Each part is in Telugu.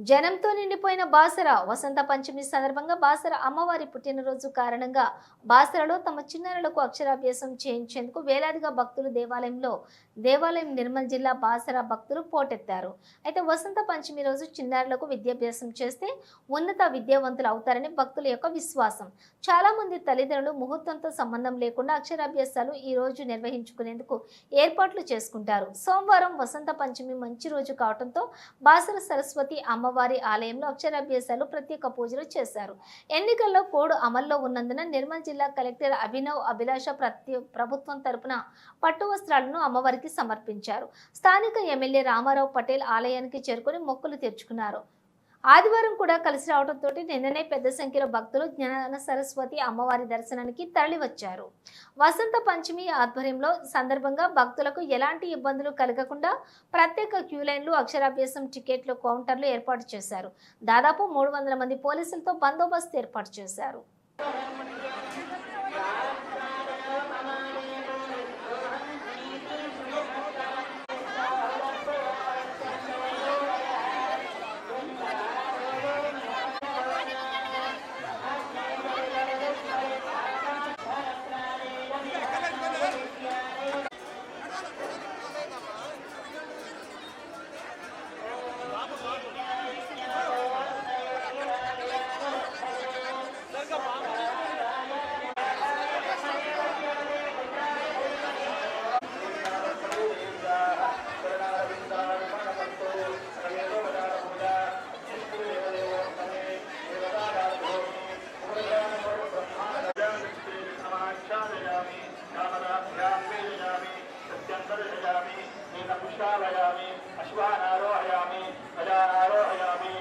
జనంతో నిండిపోయిన బాసర వసంత పంచమి సందర్భంగా బాసర అమ్మవారి పుట్టినరోజు కారణంగా బాసరలో తమ చిన్నారులకు అక్షరాభ్యాసం చేయించేందుకు వేలాదిగా భక్తులు దేవాలయం నిర్మల్ జిల్లా బాసర భక్తులు పోటెత్తారు. అయితే వసంత పంచమి రోజు చిన్నారులకు విద్యాభ్యాసం చేస్తే ఉన్నత విద్యావంతులు అవుతారని భక్తుల యొక్క విశ్వాసం. చాలా మంది తల్లిదండ్రులు ముహూర్తంతో సంబంధం లేకుండా అక్షరాభ్యాసాలు ఈ రోజు నిర్వహించుకునేందుకు ఏర్పాట్లు చేసుకుంటారు. సోమవారం వసంత పంచమి మంచి రోజు కావడంతో బాసర సరస్వతి అమ్మవారి ఆలయంలో అక్షరాభ్యాసాలు ప్రత్యేక పూజలు చేశారు. ఎన్నికల్లో కోడ్ అమల్లో ఉన్నందున నిర్మల్ జిల్లా కలెక్టర్ అభినవ్ అభిలాష ప్రభుత్వం తరపున పట్టు వస్త్రాలను అమ్మవారికి సమర్పించారు. స్థానిక ఎమ్మెల్యే రామారావు పటేల్ ఆలయానికి చేరుకొని మొక్కులు తీర్చుకున్నారు. ఆదివారం కూడా కలిసి రావడంతో నిన్ననే పెద్ద సంఖ్యలో భక్తులు జ్ఞాన సరస్వతి అమ్మవారి దర్శనానికి తరలివచ్చారు. వసంత పంచమి ఆధ్వర్యంలో సందర్భంగా భక్తులకు ఎలాంటి ఇబ్బందులు కలగకుండా ప్రత్యేక క్యూ లైన్లు, అక్షరాభ్యాసం టికెట్లు కౌంటర్లు ఏర్పాటు చేశారు. దాదాపు 300 మంది పోలీసులతో బందోబస్తు ఏర్పాటు చేశారు. अश्वानारोहयामि गजानारोहयामि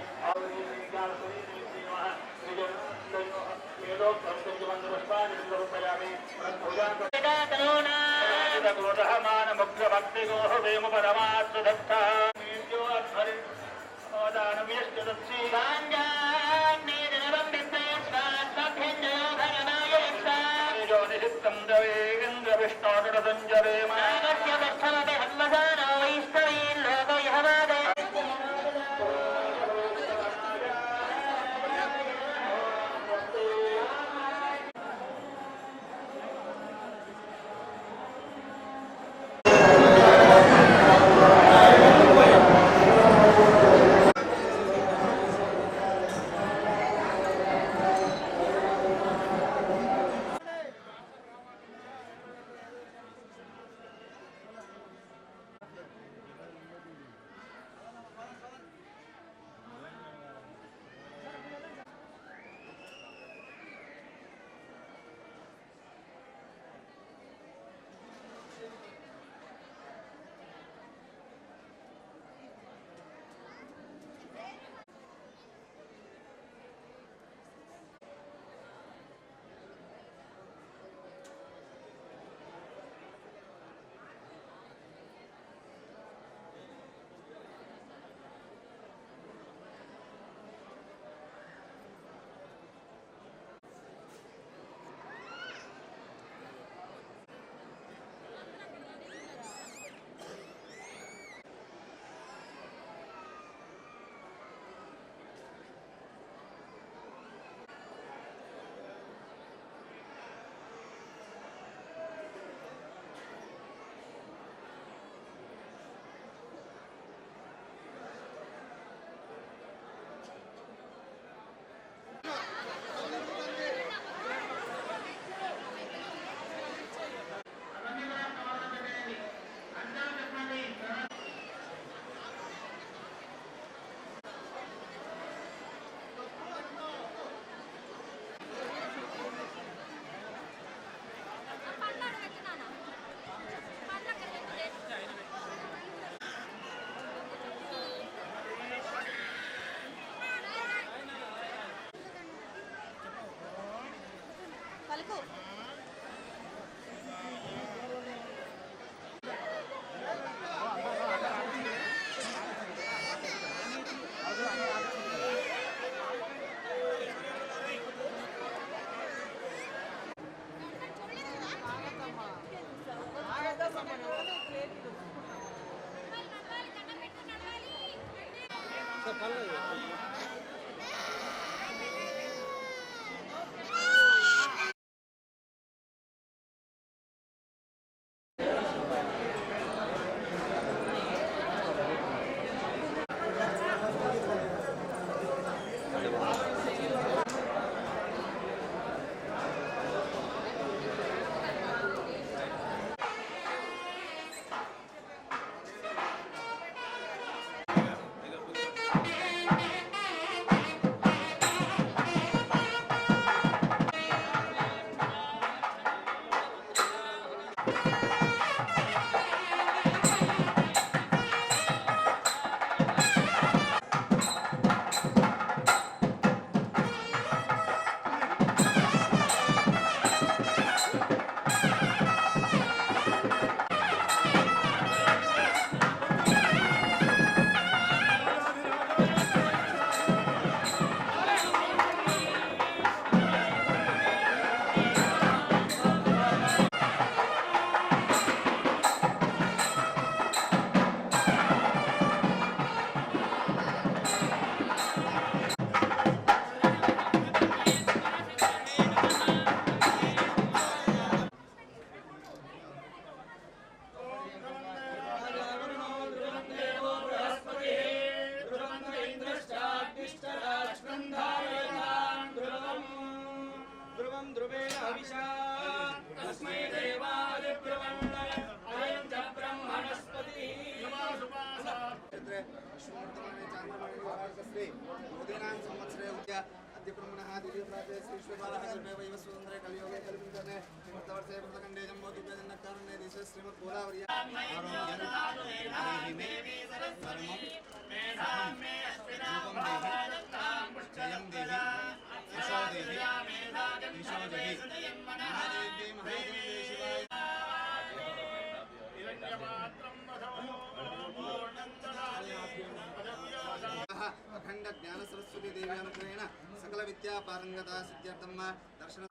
अखंड ज्ञान सरस्वती देवी अनुग्रहेण सकल विद्या पारंगता सिद्ध्यर्थम दर्शन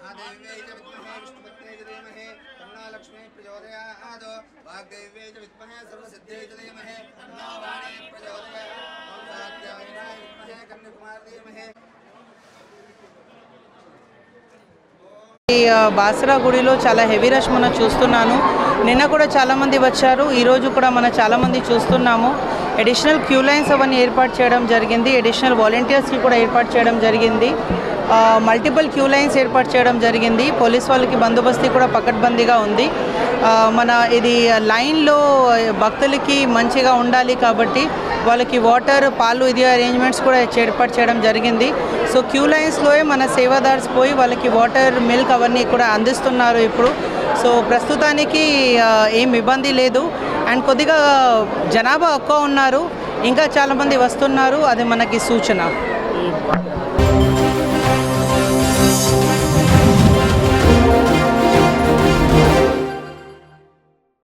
महादेव्यै च विद्महे विष्णुपत्न्यै च धीमहि तन्नो लक्ष्मी प्रचोदयात् वाग्देव्यै च विद्महे सर्वसिद्ध्यै च धीमहि तन्नो वाणी प्रचोदयात् ओम सात्यायनाय विद्महे कन्याकुमारी धीमहि। ఈ బాసరా గుడిలో చాలా హెవీ రష్ మనం చూస్తున్నాను. నిన్న కూడా చాలామంది వచ్చారు, ఈరోజు కూడా మనం చాలామంది చూస్తున్నాము. అడిషనల్ క్యూ లైన్స్ అవన్నీ ఏర్పాటు చేయడం జరిగింది, అడిషనల్ వాలంటీర్స్కి కూడా ఏర్పాటు చేయడం జరిగింది, మల్టిపుల్ క్యూ లైన్స్ ఏర్పాటు చేయడం జరిగింది. పోలీస్ వాళ్ళకి బందోబస్తీ కూడా పకడ్బందీగా ఉంది. మన ఇది లైన్లో భక్తులకి మంచిగా ఉండాలి కాబట్టి వాళ్ళకి వాటర్, పాలు ఇది అరేంజ్మెంట్స్ కూడా ఏర్పాటు చేయడం జరిగింది. సో క్యూ లైన్స్లో మన సేవాదార్స్ పోయి వాళ్ళకి వాటర్, మిల్క్ అవన్నీ కూడా అందిస్తున్నారు ఇప్పుడు. సో ప్రస్తుతానికి ఏం ఇబ్బంది లేదు. అండ్ కొద్దిగా జనాభా ఎక్కువ ఉన్నారు, ఇంకా చాలామంది వస్తున్నారు, అది మనకి సూచన.